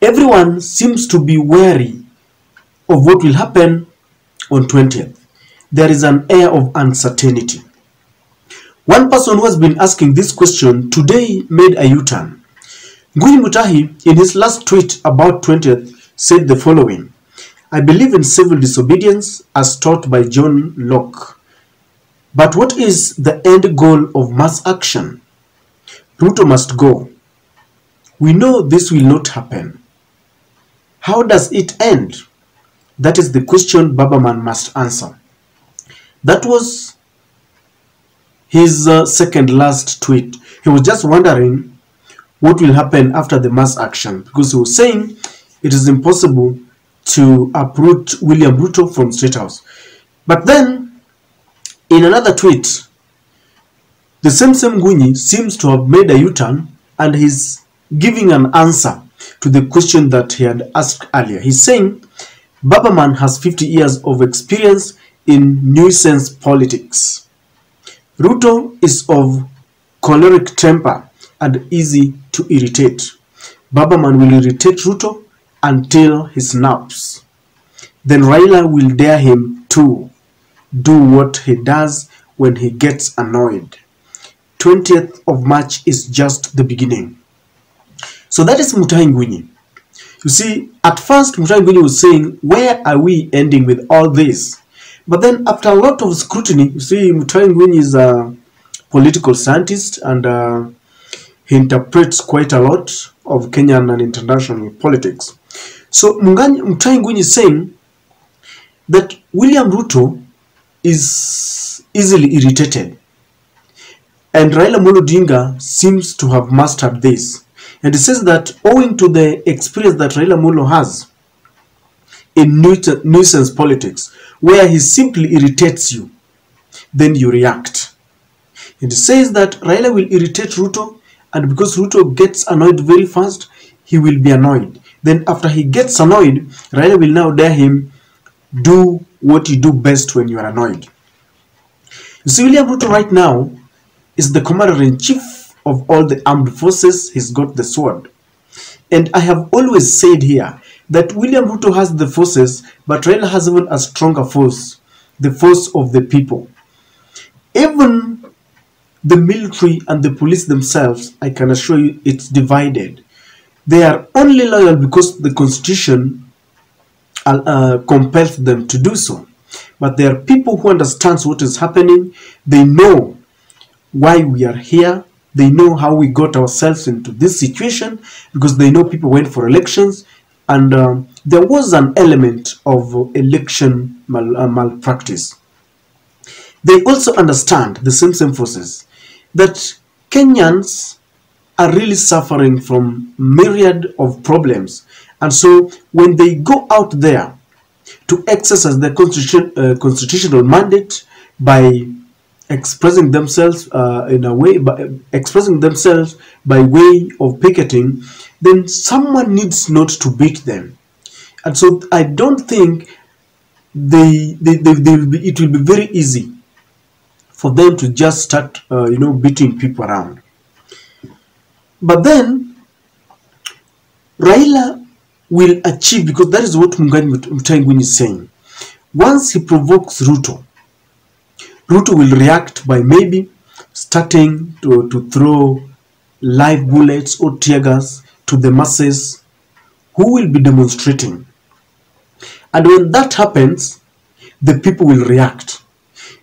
everyone seems to be wary of what will happen on 20th. There is an air of uncertainty. One person who has been asking this question today made a U-turn. Ngunyi, in his last tweet about 20th, said the following: I believe in civil disobedience as taught by John Locke. But what is the end goal of mass action? Ruto must go. We know this will not happen. How does it end? That is the question Babaman must answer. That was his second last tweet. He was just wondering what will happen after the mass action, because he was saying it is impossible to uproot William Ruto from Statehouse. But then, in another tweet, the same Ngunyi seems to have made a U-turn, and he's giving an answer to the question that he had asked earlier. He's saying Babaman has 50 years of experience in nuisance politics. Ruto is of choleric temper and easy to irritate. Babaman will irritate Ruto until he snaps. Then Raila will dare him to do what he does when he gets annoyed. 20th of March is just the beginning. So that is Ngunyi. You see, at first Ngunyi was saying, where are we ending with all this? But then after a lot of scrutiny, you see, Ngunyi is a political scientist, and he interprets quite a lot of Kenyan and international politics. So Ngunyi is saying that William Ruto is easily irritated, and Raila Odinga seems to have mastered this. And he says that owing to the experience that Raila has in nuisance politics, where he simply irritates you, then you react. And he says that Raila will irritate Ruto, and because Ruto gets annoyed very fast, he will be annoyed. Then after he gets annoyed, Raila will now dare him do what you do best when you are annoyed. You see, William Ruto right now is the commander-in-chief of all the armed forces. He's got the sword. And I have always said here that William Ruto has the forces, but Raila has even a stronger force, the force of the people. Even the military and the police themselves, I can assure you, it's divided. They are only loyal because the constitution compels them to do so. But there are people who understand what is happening. They know why we are here. They know how we got ourselves into this situation, because they know people went for elections, and there was an element of election malpractice. They also understand, the same forces, that Kenyans are really suffering from myriad of problems. And so when they go out there to exercise their constitutional mandate by expressing themselves in a way, expressing themselves by way of picketing, then someone needs not to beat them. And so I don't think it will be very easy for them to just start beating people around. But then Raila will achieve, because that is what Ngunyi is saying. Once he provokes Ruto, Ruto will react by maybe starting to throw live bullets or tear gas to the masses who will be demonstrating. And when that happens, the people will react.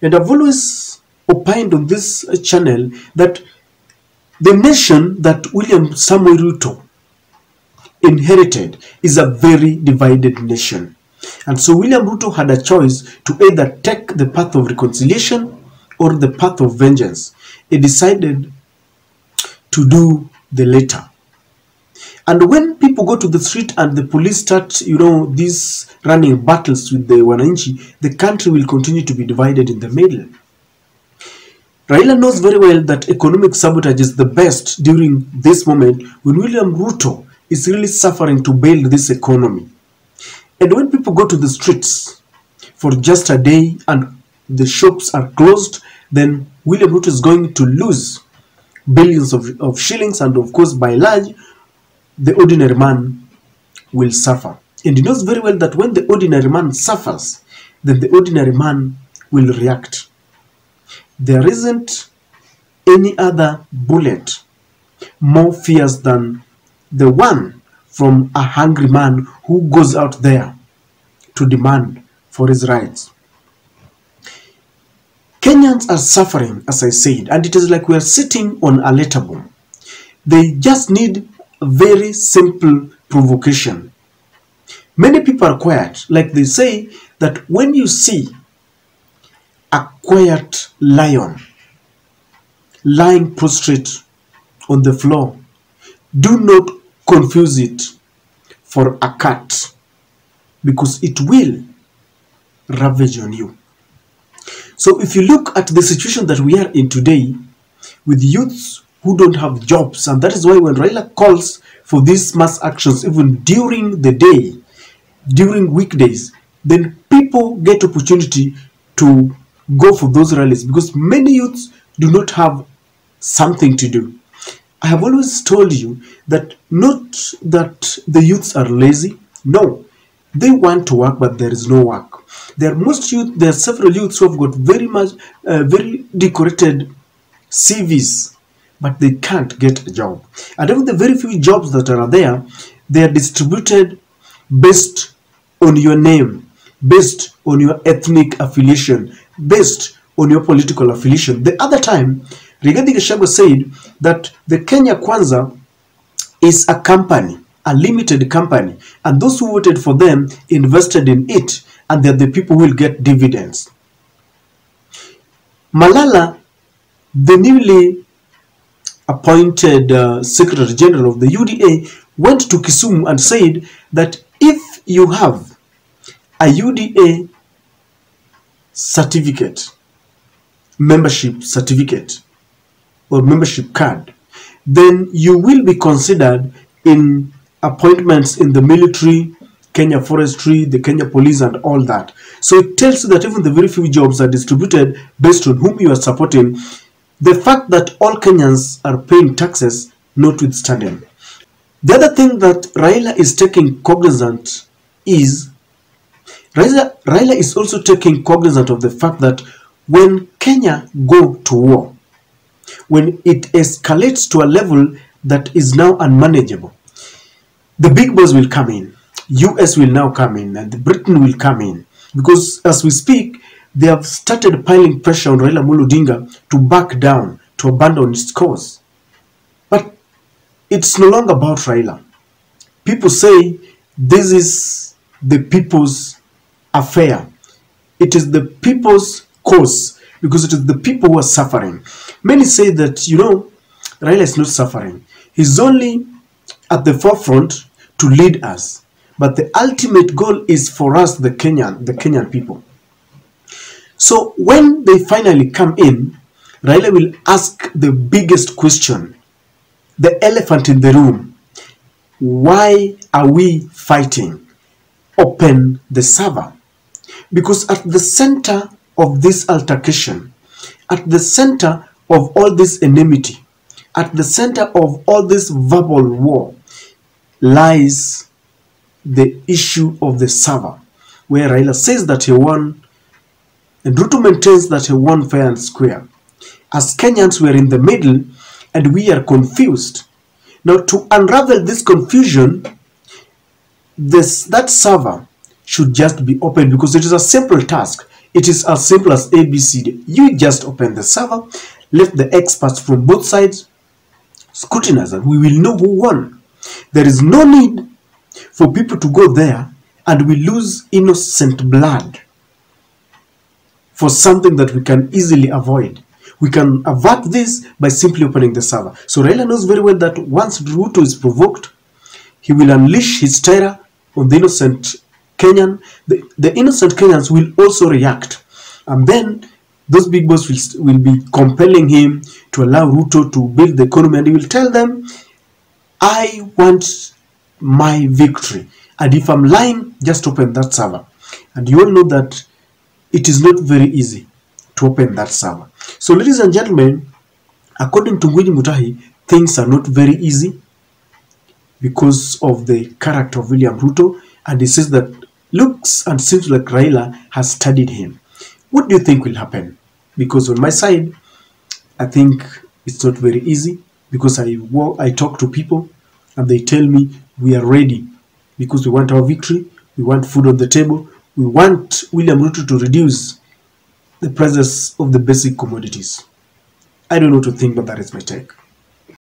And I've always opined on this channel that the nation that William Samuel Ruto inherited is a very divided nation. And so William Ruto had a choice to either take the path of reconciliation or the path of vengeance. He decided to do the latter. And when people go to the street and the police start, these running battles with the Wananchi, the country will continue to be divided in the middle. Raila knows very well that economic sabotage is the best during this moment when William Ruto is really suffering to build this economy. And when people go to the streets for just a day and the shops are closed, then William Ruto is going to lose billions of shillings, and of course by large, the ordinary man will suffer. And he knows very well that when the ordinary man suffers, then the ordinary man will react. There isn't any other bullet more fierce than the one from a hungry man who goes out there to demand for his rights. Kenyans are suffering, as I said, and it is like we are sitting on a letter bomb. They just need a very simple provocation. Many people are quiet, like they say that when you see a quiet lion lying prostrate on the floor, do not confuse it for a cat, because it will ravage on you. So if you look at the situation that we are in today, with youths who don't have jobs, and that is why when Raila calls for these mass actions even during the day, during weekdays, then people get opportunity to go for those rallies, because many youths do not have something to do. I have always told you that not that the youths are lazy. No, they want to work, but there is no work. There are several youths who have got very decorated CVs, but they can't get a job. And even the very few jobs that are there, they are distributed based on your name, based on your ethnic affiliation, based on your political affiliation. The other time, Rigathi Gachagua said that the Kenya Kwanza is a company, a limited company, and those who voted for them invested in it, and they're the people who will get dividends. Malala, the newly appointed Secretary General of the UDA, went to Kisumu and said that if you have a UDA certificate, membership certificate, or membership card, then you will be considered in appointments in the military, Kenya Forestry, the Kenya Police, and all that. So it tells you that even the very few jobs are distributed based on whom you are supporting. The fact that all Kenyans are paying taxes notwithstanding. The other thing that Raila is taking cognizant is, Raila is also taking cognizant of the fact that when Kenya go to war, when it escalates to a level that is now unmanageable, the big boys will come in. US will now come in, and Britain will come in, because as we speak, they have started piling pressure on Raila Amolo Odinga to back down, to abandon its cause. But it's no longer about Raila. People say this is the people's affair. It is the people's cause, because it is the people who are suffering. Many say that, Raila is not suffering. He's only at the forefront to lead us. But the ultimate goal is for us, the Kenyan people. So when they finally come in, Raila will ask the biggest question, the elephant in the room. Why are we fighting? Open the server. Because at the center of this altercation, at the center of all this enmity, at the center of all this verbal war, lies the issue of the server, where Raila says that he won, and Ruto maintains that he won fair and square. As Kenyans, we are in the middle, and we are confused. Now, to unravel this confusion, that server should just be opened, because it is a simple task. It is as simple as ABCD. You just open the server, let the experts from both sides scrutinize, and we will know who won. There is no need for people to go there and we lose innocent blood for something that we can easily avoid. We can avert this by simply opening the server. So Raila knows very well that once Ruto is provoked, he will unleash his terror on the innocent Kenyan. The innocent Kenyans will also react. And then those big boys will be compelling him to allow Ruto to build the economy, and he will tell them, I want my victory, and if I'm lying, just open that server. And you all know that it is not very easy to open that server. So ladies and gentlemen, according to Ngunyi, things are not very easy. because of the character of William Ruto, and he says that looks and seems like Raila has studied him. What do you think will happen? Because on my side, I think it's not very easy, because I talk to people and they tell me we are ready because we want our victory, we want food on the table, we want William Ruto to reduce the prices of the basic commodities. I don't know what to think, but that is my take.